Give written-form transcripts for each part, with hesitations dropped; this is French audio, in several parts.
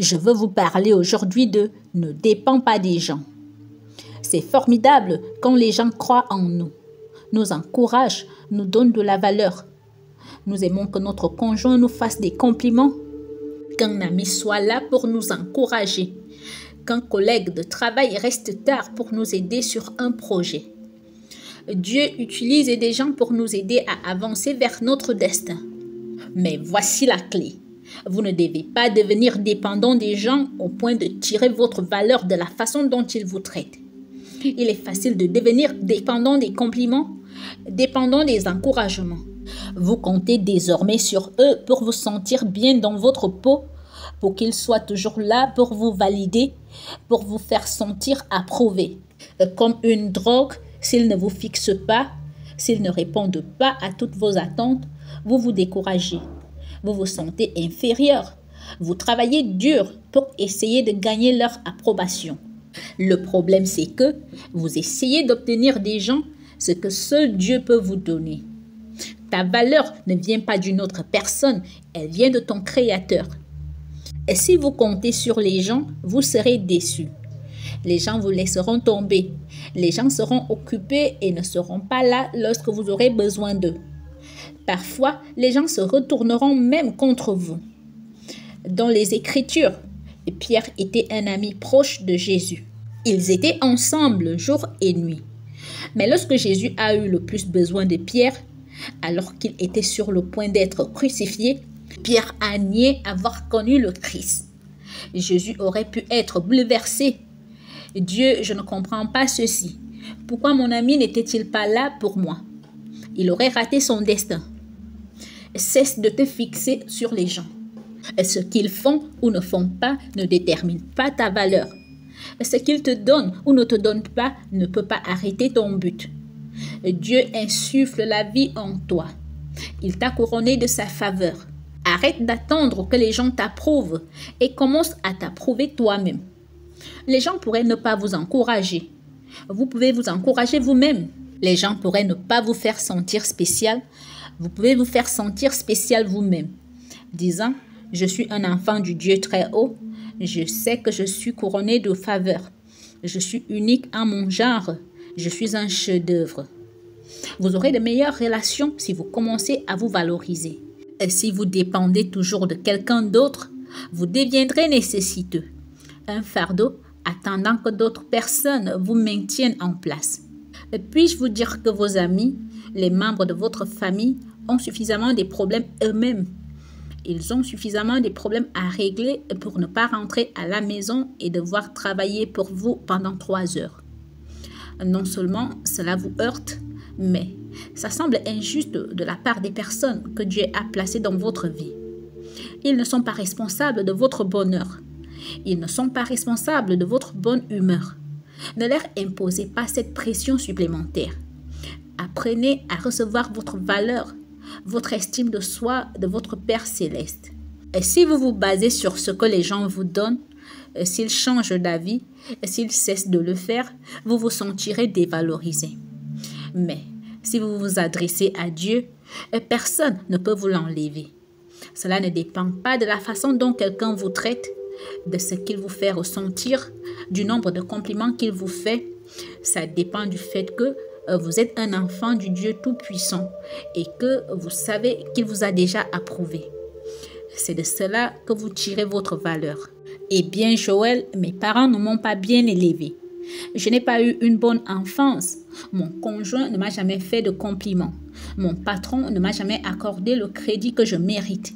Je veux vous parler aujourd'hui de ne dépend pas des gens. C'est formidable quand les gens croient en nous, nous encouragent, nous donnent de la valeur. Nous aimons que notre conjoint nous fasse des compliments, qu'un ami soit là pour nous encourager, qu'un collègue de travail reste tard pour nous aider sur un projet. Dieu utilise des gens pour nous aider à avancer vers notre destin. Mais voici la clé. Vous ne devez pas devenir dépendant des gens au point de tirer votre valeur de la façon dont ils vous traitent. Il est facile de devenir dépendant des compliments, dépendant des encouragements. Vous comptez désormais sur eux pour vous sentir bien dans votre peau, pour qu'ils soient toujours là pour vous valider, pour vous faire sentir approuvé. Comme une drogue, s'ils ne vous fixent pas, s'ils ne répondent pas à toutes vos attentes, vous vous découragez. Vous vous sentez inférieur. Vous travaillez dur pour essayer de gagner leur approbation. Le problème, c'est que vous essayez d'obtenir des gens ce que seul Dieu peut vous donner. Ta valeur ne vient pas d'une autre personne, elle vient de ton Créateur. Et si vous comptez sur les gens, vous serez déçus. Les gens vous laisseront tomber. Les gens seront occupés et ne seront pas là lorsque vous aurez besoin d'eux. Parfois, les gens se retourneront même contre vous. Dans les Écritures, Pierre était un ami proche de Jésus. Ils étaient ensemble jour et nuit. Mais lorsque Jésus a eu le plus besoin de Pierre, alors qu'il était sur le point d'être crucifié, Pierre a nié avoir connu le Christ. Jésus aurait pu être bouleversé. Dieu, je ne comprends pas ceci. Pourquoi mon ami n'était-il pas là pour moi? Il aurait raté son destin. Cesse de te fixer sur les gens. Ce qu'ils font ou ne font pas ne détermine pas ta valeur. Ce qu'ils te donnent ou ne te donnent pas ne peut pas arrêter ton but. Dieu insuffle la vie en toi. Il t'a couronné de sa faveur. Arrête d'attendre que les gens t'approuvent et commence à t'approuver toi-même. Les gens pourraient ne pas vous encourager. Vous pouvez vous encourager vous-même. Les gens pourraient ne pas vous faire sentir spécial. Vous pouvez vous faire sentir spécial vous-même. Disant, je suis un enfant du Dieu très haut. Je sais que je suis couronné de faveur. Je suis unique en mon genre. Je suis un chef-d'œuvre. Vous aurez de meilleures relations si vous commencez à vous valoriser. Et si vous dépendez toujours de quelqu'un d'autre, vous deviendrez nécessiteux. Un fardeau attendant que d'autres personnes vous maintiennent en place. Puis-je vous dire que vos amis, les membres de votre famille, ont suffisamment de problèmes eux-mêmes. Ils ont suffisamment de problèmes à régler pour ne pas rentrer à la maison et devoir travailler pour vous pendant 3 heures. Non seulement cela vous heurte, mais ça semble injuste de la part des personnes que Dieu a placées dans votre vie. Ils ne sont pas responsables de votre bonheur. Ils ne sont pas responsables de votre bonne humeur. Ne leur imposez pas cette pression supplémentaire. Apprenez à recevoir votre valeur, votre estime de soi de votre Père céleste. Et si vous vous basez sur ce que les gens vous donnent, s'ils changent d'avis, s'ils cessent de le faire, vous vous sentirez dévalorisé. Mais si vous vous adressez à Dieu, personne ne peut vous l'enlever. Cela ne dépend pas de la façon dont quelqu'un vous traite, de ce qu'il vous fait ressentir, du nombre de compliments qu'il vous fait. Ça dépend du fait que vous êtes un enfant du Dieu Tout-Puissant et que vous savez qu'il vous a déjà approuvé. C'est de cela que vous tirez votre valeur. Eh bien, Joël, mes parents ne m'ont pas bien élevé. Je n'ai pas eu une bonne enfance. Mon conjoint ne m'a jamais fait de compliments. Mon patron ne m'a jamais accordé le crédit que je mérite.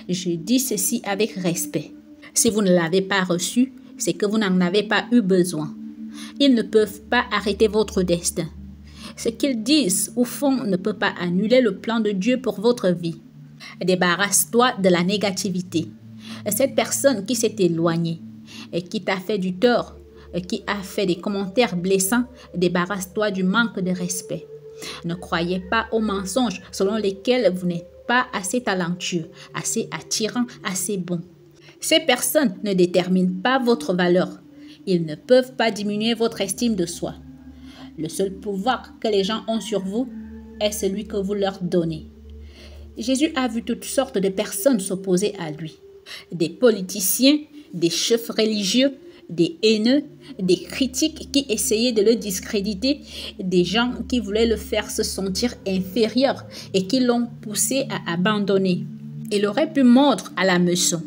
Je dis ceci avec respect. Si vous ne l'avez pas reçu, c'est que vous n'en avez pas eu besoin. Ils ne peuvent pas arrêter votre destin. Ce qu'ils disent ou font ne peut pas annuler le plan de Dieu pour votre vie. Débarrasse-toi de la négativité. Cette personne qui s'est éloignée et qui t'a fait du tort, qui a fait des commentaires blessants, débarrasse-toi du manque de respect. Ne croyez pas aux mensonges selon lesquels vous n'êtes pas assez talentueux, assez attirant, assez bon. Ces personnes ne déterminent pas votre valeur. Ils ne peuvent pas diminuer votre estime de soi. Le seul pouvoir que les gens ont sur vous est celui que vous leur donnez. Jésus a vu toutes sortes de personnes s'opposer à lui. Des politiciens, des chefs religieux, des haineux, des critiques qui essayaient de le discréditer, des gens qui voulaient le faire se sentir inférieur et qui l'ont poussé à abandonner. Il aurait pu mordre à la meçon.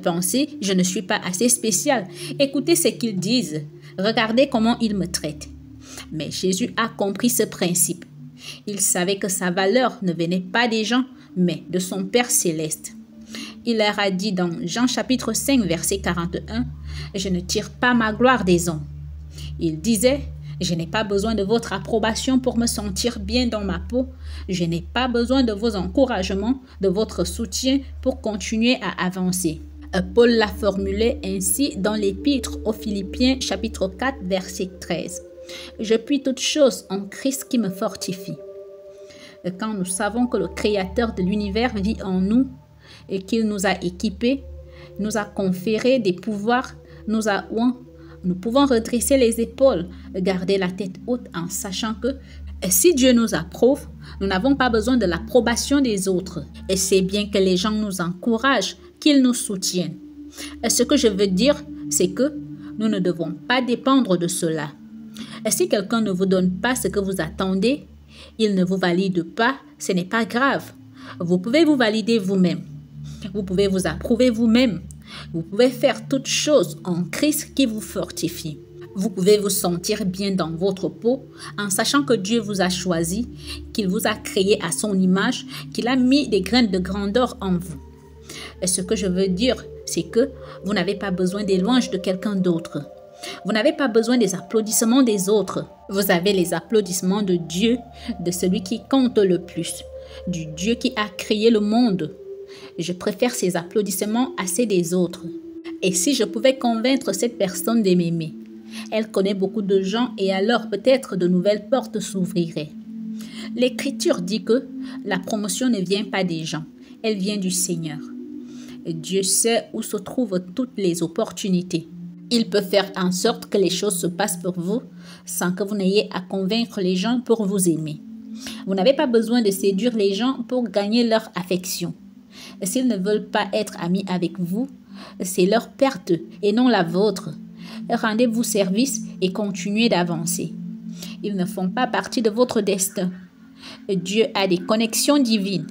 Penser, je ne suis pas assez spécial. Écoutez ce qu'ils disent. Regardez comment ils me traitent. Mais Jésus a compris ce principe. Il savait que sa valeur ne venait pas des gens, mais de son Père céleste. Il leur a dit dans Jean chapitre 5, verset 41, « Je ne tire pas ma gloire des hommes. » Il disait, « Je n'ai pas besoin de votre approbation pour me sentir bien dans ma peau. Je n'ai pas besoin de vos encouragements, de votre soutien pour continuer à avancer. » Paul l'a formulé ainsi dans l'Épître aux Philippiens chapitre 4, verset 13. « Je puis toutes choses en Christ qui me fortifie. » Quand nous savons que le Créateur de l'univers vit en nous et qu'il nous a équipés, nous a conféré des pouvoirs, nous a oints, nous pouvons redresser les épaules, garder la tête haute en sachant que si Dieu nous approuve, nous n'avons pas besoin de l'approbation des autres. Et c'est bien que les gens nous encouragent, qu'ils nous soutiennent. Ce que je veux dire, c'est que nous ne devons pas dépendre de cela. Si quelqu'un ne vous donne pas ce que vous attendez, il ne vous valide pas, ce n'est pas grave. Vous pouvez vous valider vous-même. Vous pouvez vous approuver vous-même. Vous pouvez faire toutes choses en Christ qui vous fortifie. Vous pouvez vous sentir bien dans votre peau en sachant que Dieu vous a choisi, qu'il vous a créé à son image, qu'il a mis des graines de grandeur en vous. Et ce que je veux dire, c'est que vous n'avez pas besoin des louanges de quelqu'un d'autre. Vous n'avez pas besoin des applaudissements des autres. Vous avez les applaudissements de Dieu, de celui qui compte le plus, du Dieu qui a créé le monde. Je préfère ces applaudissements à ceux des autres. Et si je pouvais convaincre cette personne de m'aimer, elle connaît beaucoup de gens et alors peut-être de nouvelles portes s'ouvriraient. L'Écriture dit que la promotion ne vient pas des gens, elle vient du Seigneur. Dieu sait où se trouvent toutes les opportunités. Il peut faire en sorte que les choses se passent pour vous sans que vous n'ayez à convaincre les gens pour vous aimer. Vous n'avez pas besoin de séduire les gens pour gagner leur affection. S'ils ne veulent pas être amis avec vous, c'est leur perte et non la vôtre. Rendez-vous service et continuez d'avancer. Ils ne font pas partie de votre destin. Dieu a des connexions divines.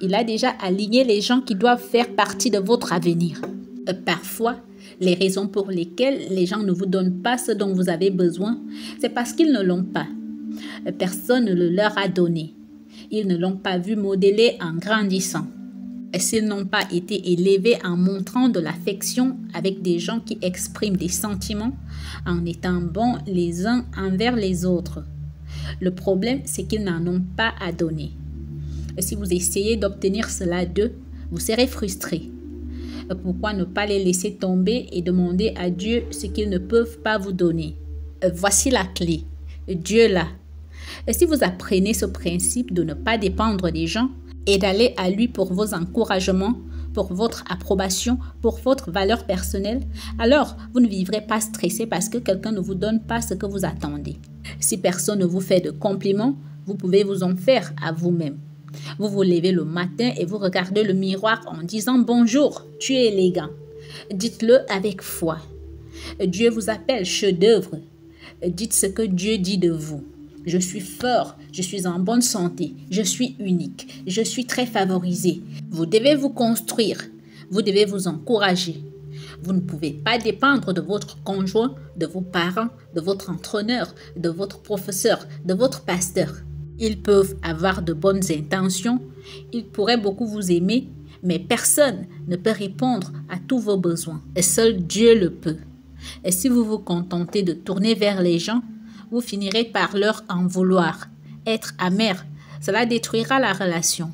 Il a déjà aligné les gens qui doivent faire partie de votre avenir. Parfois, les raisons pour lesquelles les gens ne vous donnent pas ce dont vous avez besoin, c'est parce qu'ils ne l'ont pas. Personne ne le leur a donné. Ils ne l'ont pas vu modeler en grandissant. S'ils n'ont pas été élevés en montrant de l'affection avec des gens qui expriment des sentiments, en étant bons les uns envers les autres. Le problème, c'est qu'ils n'en ont pas à donner. Si vous essayez d'obtenir cela d'eux, vous serez frustrés. Pourquoi ne pas les laisser tomber et demander à Dieu ce qu'ils ne peuvent pas vous donner? Voici la clé. Dieu l'a. Si vous apprenez ce principe de ne pas dépendre des gens et d'aller à lui pour vos encouragements, pour votre approbation, pour votre valeur personnelle, alors vous ne vivrez pas stressé parce que quelqu'un ne vous donne pas ce que vous attendez. Si personne ne vous fait de compliments, vous pouvez vous en faire à vous-même. Vous vous levez le matin et vous regardez le miroir en disant « Bonjour, tu es élégant ». Dites-le avec foi. Dieu vous appelle chef-d'œuvre. Dites ce que Dieu dit de vous. Je suis fort, je suis en bonne santé, je suis unique, je suis très favorisé. Vous devez vous construire, vous devez vous encourager. Vous ne pouvez pas dépendre de votre conjoint, de vos parents, de votre entraîneur, de votre professeur, de votre pasteur. Ils peuvent avoir de bonnes intentions, ils pourraient beaucoup vous aimer, mais personne ne peut répondre à tous vos besoins. Et seul Dieu le peut. Et si vous vous contentez de tourner vers les gens, vous finirez par leur en vouloir. Être amer, cela détruira la relation.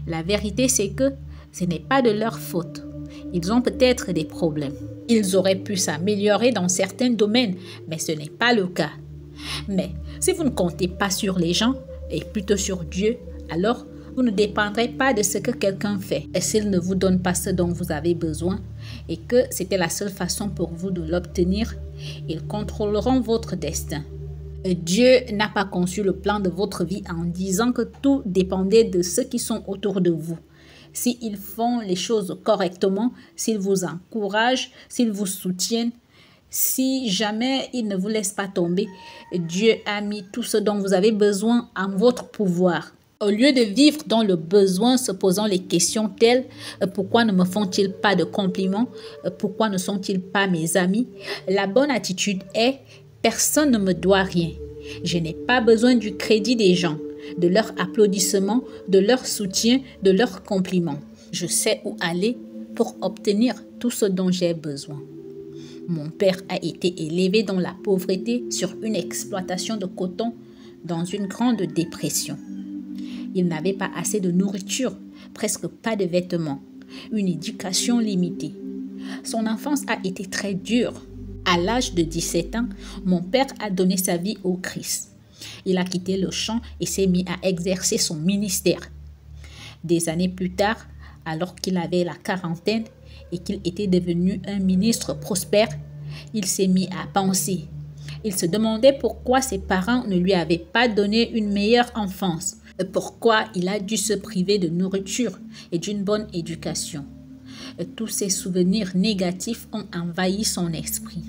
La vérité, c'est que ce n'est pas de leur faute. Ils ont peut-être des problèmes. Ils auraient pu s'améliorer dans certains domaines, mais ce n'est pas le cas. Mais si vous ne comptez pas sur les gens, et plutôt sur Dieu, alors vous ne dépendrez pas de ce que quelqu'un fait. Et s'il ne vous donne pas ce dont vous avez besoin, et que c'était la seule façon pour vous de l'obtenir, ils contrôleront votre destin. Dieu n'a pas conçu le plan de votre vie en disant que tout dépendait de ceux qui sont autour de vous. s'ils font les choses correctement, s'ils vous encouragent, s'ils vous soutiennent, si jamais ils ne vous laissent pas tomber, Dieu a mis tout ce dont vous avez besoin en votre pouvoir. Au lieu de vivre dans le besoin, se posant les questions telles « Pourquoi ne me font-ils pas de compliments? Pourquoi ne sont-ils pas mes amis ?» La bonne attitude est « Personne ne me doit rien. Je n'ai pas besoin du crédit des gens, de leurs applaudissements, de leur soutien, de leurs compliments. Je sais où aller pour obtenir tout ce dont j'ai besoin. » Mon père a été élevé dans la pauvreté sur une exploitation de coton dans une grande dépression. Il n'avait pas assez de nourriture, presque pas de vêtements, une éducation limitée. Son enfance a été très dure. À l'âge de 17 ans, mon père a donné sa vie au Christ. Il a quitté le champ et s'est mis à exercer son ministère. Des années plus tard, alors qu'il avait la quarantaine et qu'il était devenu un ministre prospère, il s'est mis à penser. Il se demandait pourquoi ses parents ne lui avaient pas donné une meilleure enfance. Pourquoi il a dû se priver de nourriture et d'une bonne éducation. Tous ces souvenirs négatifs ont envahi son esprit.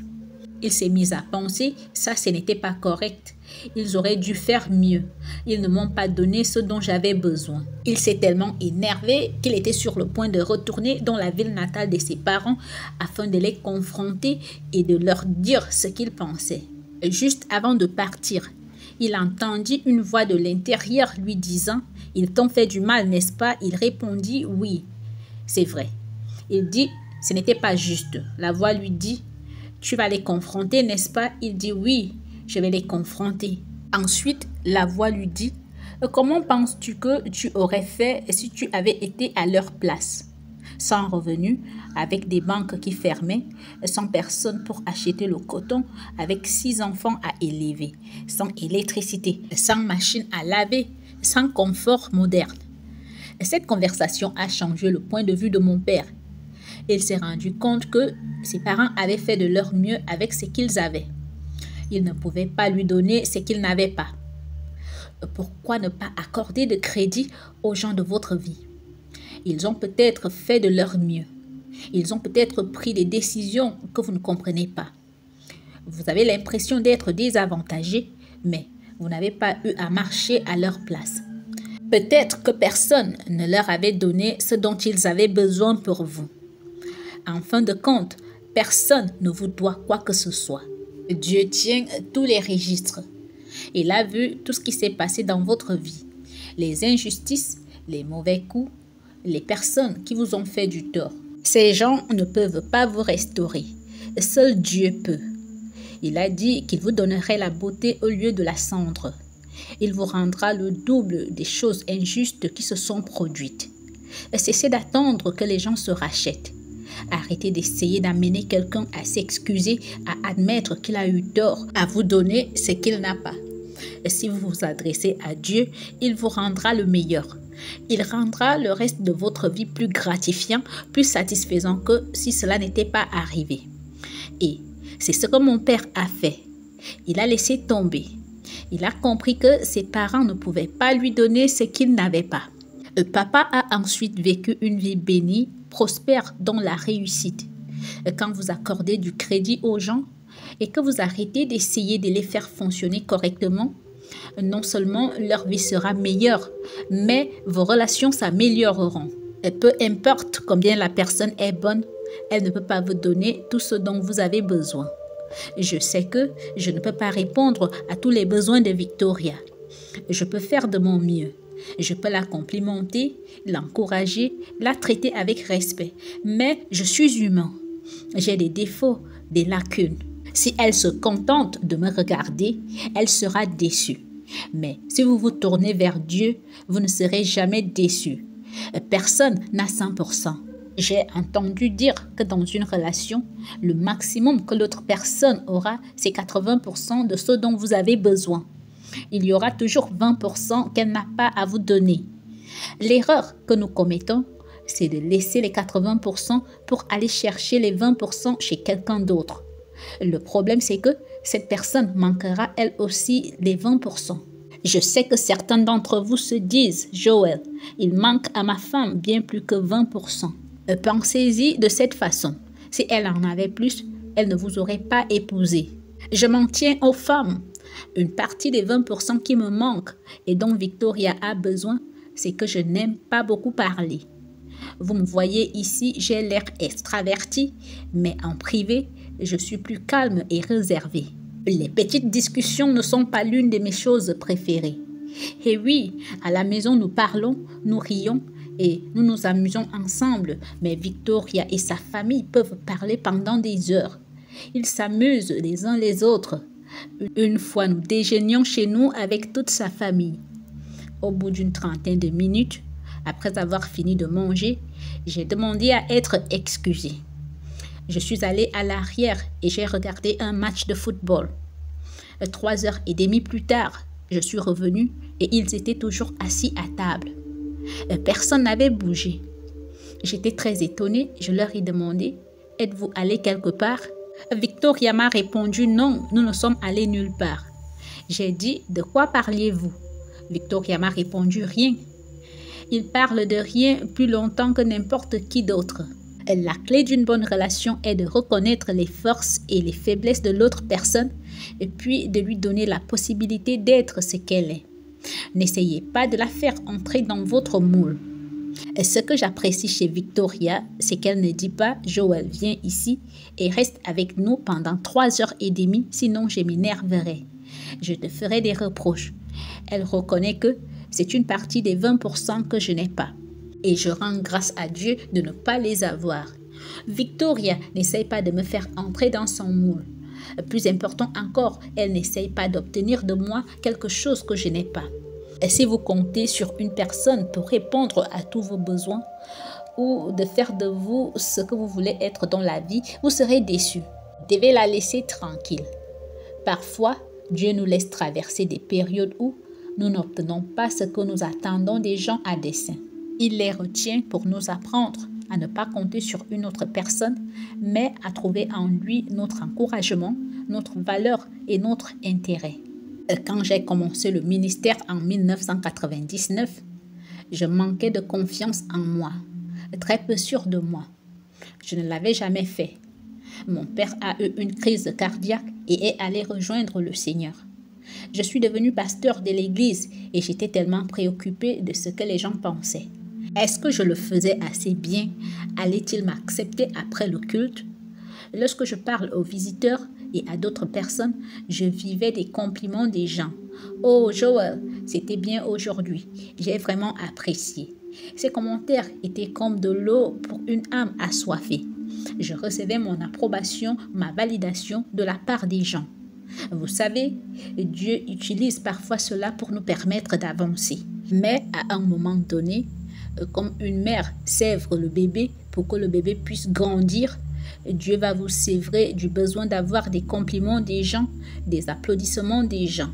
Il s'est mis à penser, ça ce n'était pas correct. Ils auraient dû faire mieux. Ils ne m'ont pas donné ce dont j'avais besoin. Il s'est tellement énervé qu'il était sur le point de retourner dans la ville natale de ses parents afin de les confronter et de leur dire ce qu'il pensait. Juste avant de partir, il entendit une voix de l'intérieur lui disant « Ils t'ont fait du mal, n'est-ce pas ?» Il répondit « Oui, c'est vrai. » Il dit « Ce n'était pas juste. » La voix lui dit « Tu vas les confronter, n'est-ce pas ?» Il dit « Oui, je vais les confronter. » Ensuite, la voix lui dit « Comment penses-tu que tu aurais fait si tu avais été à leur place ? Sans revenus, avec des banques qui fermaient, sans personne pour acheter le coton, avec 6 enfants à élever, sans électricité, sans machine à laver, sans confort moderne. » Cette conversation a changé le point de vue de mon père. Il s'est rendu compte que ses parents avaient fait de leur mieux avec ce qu'ils avaient. Ils ne pouvaient pas lui donner ce qu'ils n'avaient pas. Pourquoi ne pas accorder de crédit aux gens de votre vie? Ils ont peut-être fait de leur mieux. Ils ont peut-être pris des décisions que vous ne comprenez pas. Vous avez l'impression d'être désavantagé, mais vous n'avez pas eu à marcher à leur place. Peut-être que personne ne leur avait donné ce dont ils avaient besoin pour vous. En fin de compte, personne ne vous doit quoi que ce soit. Dieu tient tous les registres. Il a vu tout ce qui s'est passé dans votre vie. Les injustices, les mauvais coups, les personnes qui vous ont fait du tort. Ces gens ne peuvent pas vous restaurer. Seul Dieu peut. Il a dit qu'il vous donnerait la beauté au lieu de la cendre. Il vous rendra le double des choses injustes qui se sont produites. Cessez d'attendre que les gens se rachètent. Arrêtez d'essayer d'amener quelqu'un à s'excuser, à admettre qu'il a eu tort, à vous donner ce qu'il n'a pas. Si vous vous adressez à Dieu, il vous rendra le meilleur. Il rendra le reste de votre vie plus gratifiant, plus satisfaisant que si cela n'était pas arrivé. Et c'est ce que mon père a fait. Il a laissé tomber. Il a compris que ses parents ne pouvaient pas lui donner ce qu'il n'avait pas. Papa a ensuite vécu une vie bénie, prospère dans la réussite. Quand vous accordez du crédit aux gens et que vous arrêtez d'essayer de les faire fonctionner correctement, non seulement leur vie sera meilleure, mais vos relations s'amélioreront. Et peu importe combien la personne est bonne, elle ne peut pas vous donner tout ce dont vous avez besoin. Je sais que je ne peux pas répondre à tous les besoins de Victoria. Je peux faire de mon mieux. Je peux la complimenter, l'encourager, la traiter avec respect. Mais je suis humain. J'ai des défauts, des lacunes. Si elle se contente de me regarder, elle sera déçue. Mais si vous vous tournez vers Dieu, vous ne serez jamais déçu. Personne n'a 100%. J'ai entendu dire que dans une relation, le maximum que l'autre personne aura, c'est 80% de ce dont vous avez besoin. Il y aura toujours 20% qu'elle n'a pas à vous donner. L'erreur que nous commettons, c'est de laisser les 80% pour aller chercher les 20% chez quelqu'un d'autre. Le problème, c'est que cette personne manquera elle aussi les 20%. Je sais que certains d'entre vous se disent, Joël, il manque à ma femme bien plus que 20%. Pensez-y de cette façon. Si elle en avait plus, elle ne vous aurait pas épousé. Je m'en tiens aux femmes. Une partie des 20% qui me manquent et dont Victoria a besoin, c'est que je n'aime pas beaucoup parler. Vous me voyez ici, j'ai l'air extraverti, mais en privé, je suis plus calme et réservé. Les petites discussions ne sont pas l'une de mes choses préférées. Et oui, à la maison nous parlons, nous rions et nous nous amusons ensemble, mais Victoria et sa famille peuvent parler pendant des heures. Ils s'amusent les uns les autres. Une fois, nous déjeunions chez nous avec toute sa famille. Au bout d'une trentaine de minutes, après avoir fini de manger, j'ai demandé à être excusée. Je suis allée à l'arrière et j'ai regardé un match de football. 3h30 plus tard, je suis revenue et ils étaient toujours assis à table. Personne n'avait bougé. J'étais très étonnée, je leur ai demandé « Êtes-vous allés quelque part ?» Victoria m'a répondu « Non, nous ne sommes allés nulle part. » J'ai dit « De quoi parliez-vous ?» Victoria m'a répondu « Rien. » Il parle de rien plus longtemps que n'importe qui d'autre. La clé d'une bonne relation est de reconnaître les forces et les faiblesses de l'autre personne et puis de lui donner la possibilité d'être ce qu'elle est. N'essayez pas de la faire entrer dans votre moule. Et ce que j'apprécie chez Victoria, c'est qu'elle ne dit pas « Joël, viens ici et reste avec nous pendant 3h30, sinon je m'énerverai. Je te ferai des reproches. » Elle reconnaît que c'est une partie des 20% que je n'ai pas. Et je rends grâce à Dieu de ne pas les avoir. Victoria n'essaye pas de me faire entrer dans son moule. Plus important encore, elle n'essaye pas d'obtenir de moi quelque chose que je n'ai pas. Et si vous comptez sur une personne pour répondre à tous vos besoins ou de faire de vous ce que vous voulez être dans la vie, vous serez déçus. Vous devez la laisser tranquille. Parfois, Dieu nous laisse traverser des périodes où nous n'obtenons pas ce que nous attendons des gens à dessein. Il les retient pour nous apprendre à ne pas compter sur une autre personne, mais à trouver en lui notre encouragement, notre valeur et notre intérêt. Quand j'ai commencé le ministère en 1999, je manquais de confiance en moi, très peu sûre de moi. Je ne l'avais jamais fait. Mon père a eu une crise cardiaque et est allé rejoindre le Seigneur. Je suis devenu pasteur de l'église et j'étais tellement préoccupée de ce que les gens pensaient. Est-ce que je le faisais assez bien? Allait-il m'accepter après le culte? Lorsque je parle aux visiteurs et à d'autres personnes, je vivais des compliments des gens. « Oh Joël, c'était bien aujourd'hui. J'ai vraiment apprécié. » Ces commentaires étaient comme de l'eau pour une âme assoiffée. Je recevais mon approbation, ma validation de la part des gens. Vous savez, Dieu utilise parfois cela pour nous permettre d'avancer. Mais à un moment donné, comme une mère sèvre le bébé pour que le bébé puisse grandir, Dieu va vous sévrer du besoin d'avoir des compliments des gens, des applaudissements des gens.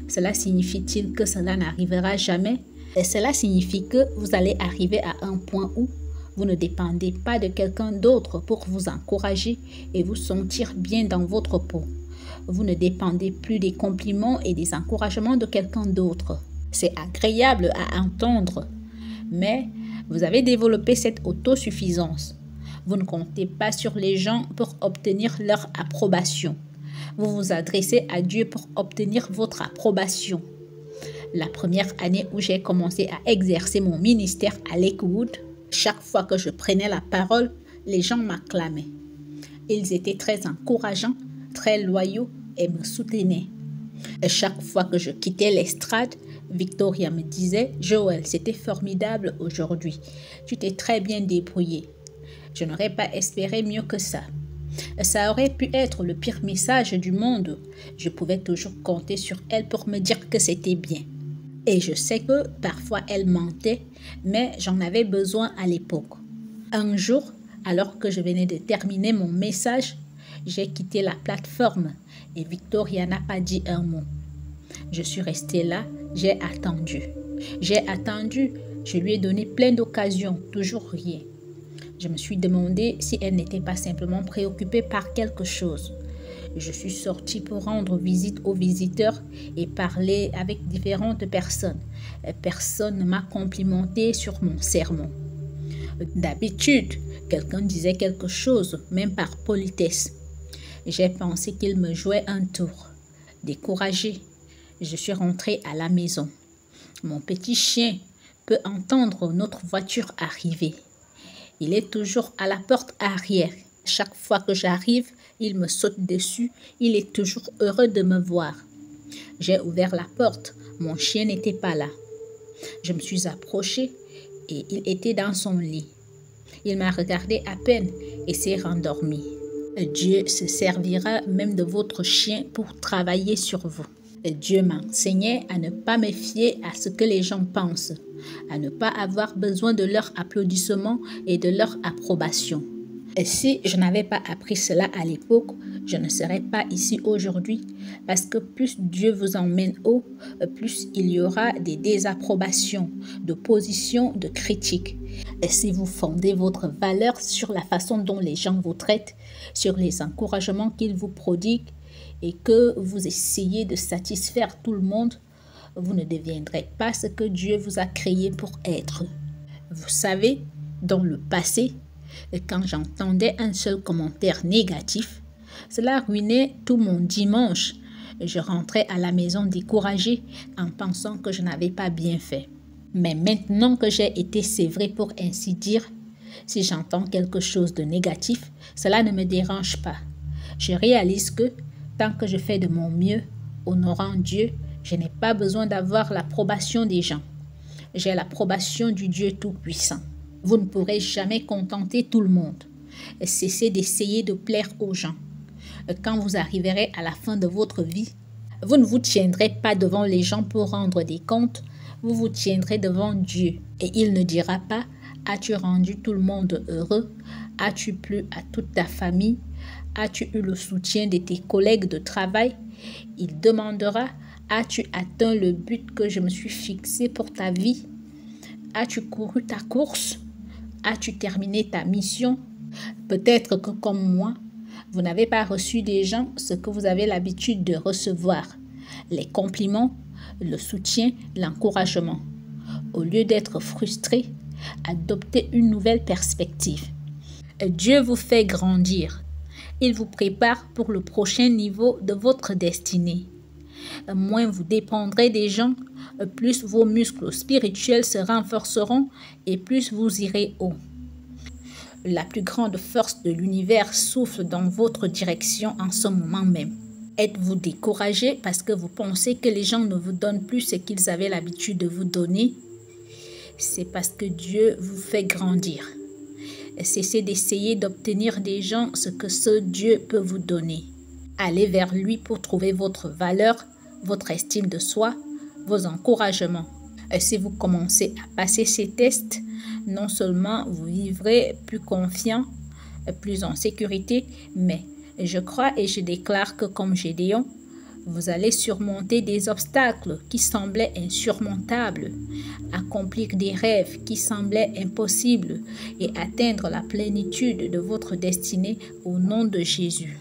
Cela signifie-t-il que cela n'arrivera jamais? Et cela signifie que vous allez arriver à un point où vous ne dépendez pas de quelqu'un d'autre pour vous encourager et vous sentir bien dans votre peau. Vous ne dépendez plus des compliments et des encouragements de quelqu'un d'autre. C'est agréable à entendre, mais vous avez développé cette autosuffisance. Vous ne comptez pas sur les gens pour obtenir leur approbation. Vous vous adressez à Dieu pour obtenir votre approbation. La première année où j'ai commencé à exercer mon ministère à Lakewood, chaque fois que je prenais la parole, les gens m'acclamaient. Ils étaient très encourageants, très loyaux et me soutenaient. Et chaque fois que je quittais l'estrade, Victoria me disait « Joël, c'était formidable aujourd'hui. Tu t'es très bien débrouillé. » Je n'aurais pas espéré mieux que ça. Ça aurait pu être le pire message du monde. Je pouvais toujours compter sur elle pour me dire que c'était bien. Et je sais que parfois elle mentait, mais j'en avais besoin à l'époque. Un jour, alors que je venais de terminer mon message, j'ai quitté la plateforme et Victoria n'a pas dit un mot. Je suis restée là, j'ai attendu. Je lui ai donné plein d'occasions, toujours rien. Je me suis demandé si elle n'était pas simplement préoccupée par quelque chose. Je suis sortie pour rendre visite aux visiteurs et parler avec différentes personnes. Personne ne m'a complimenté sur mon sermon. D'habitude, quelqu'un disait quelque chose, même par politesse. J'ai pensé qu'il me jouait un tour. Découragée, je suis rentrée à la maison. Mon petit chien peut entendre notre voiture arriver. Il est toujours à la porte arrière. Chaque fois que j'arrive, il me saute dessus. Il est toujours heureux de me voir. J'ai ouvert la porte. Mon chien n'était pas là. Je me suis approchée et il était dans son lit. Il m'a regardé à peine et s'est rendormi. Dieu se servira même de votre chien pour travailler sur vous. Dieu m'enseignait à ne pas me fier à ce que les gens pensent, à ne pas avoir besoin de leur applaudissement et de leur approbation. Et si je n'avais pas appris cela à l'époque, je ne serais pas ici aujourd'hui, parce que plus Dieu vous emmène haut, plus il y aura des désapprobations, d'oppositions, de critiques. Et si vous fondez votre valeur sur la façon dont les gens vous traitent, sur les encouragements qu'ils vous prodiguent, et que vous essayez de satisfaire tout le monde, vous ne deviendrez pas ce que Dieu vous a créé pour être. Vous savez, dans le passé, quand j'entendais un seul commentaire négatif, cela ruinait tout mon dimanche. Je rentrais à la maison découragée en pensant que je n'avais pas bien fait. Mais maintenant que j'ai été sévrée pour ainsi dire, si j'entends quelque chose de négatif, cela ne me dérange pas. Je réalise que tant que je fais de mon mieux, honorant Dieu, je n'ai pas besoin d'avoir l'approbation des gens. J'ai l'approbation du Dieu Tout-Puissant. Vous ne pourrez jamais contenter tout le monde. Cessez d'essayer de plaire aux gens. Quand vous arriverez à la fin de votre vie, vous ne vous tiendrez pas devant les gens pour rendre des comptes, vous vous tiendrez devant Dieu. Et il ne dira pas « As-tu rendu tout le monde heureux? As-tu plu à toute ta famille? As-tu eu le soutien de tes collègues de travail ?» Il demandera « As-tu atteint le but que je me suis fixé pour ta vie? As-tu couru ta course? As-tu terminé ta mission? » Peut-être que comme moi, vous n'avez pas reçu des gens ce que vous avez l'habitude de recevoir. Les compliments, le soutien, l'encouragement. Au lieu d'être frustré, adoptez une nouvelle perspective. Dieu vous fait grandir. Il vous prépare pour le prochain niveau de votre destinée. Moins vous dépendrez des gens, plus vos muscles spirituels se renforceront et plus vous irez haut. La plus grande force de l'univers souffle dans votre direction en ce moment même. Êtes-vous découragé parce que vous pensez que les gens ne vous donnent plus ce qu'ils avaient l'habitude de vous donner? C'est parce que Dieu vous fait grandir. Cessez d'essayer d'obtenir des gens ce que seul Dieu peut vous donner. Allez vers lui pour trouver votre valeur, votre estime de soi, vos encouragements. Si vous commencez à passer ces tests, non seulement vous vivrez plus confiant, plus en sécurité, mais je crois et je déclare que comme Gédéon, vous allez surmonter des obstacles qui semblaient insurmontables, accomplir des rêves qui semblaient impossibles et atteindre la plénitude de votre destinée au nom de Jésus.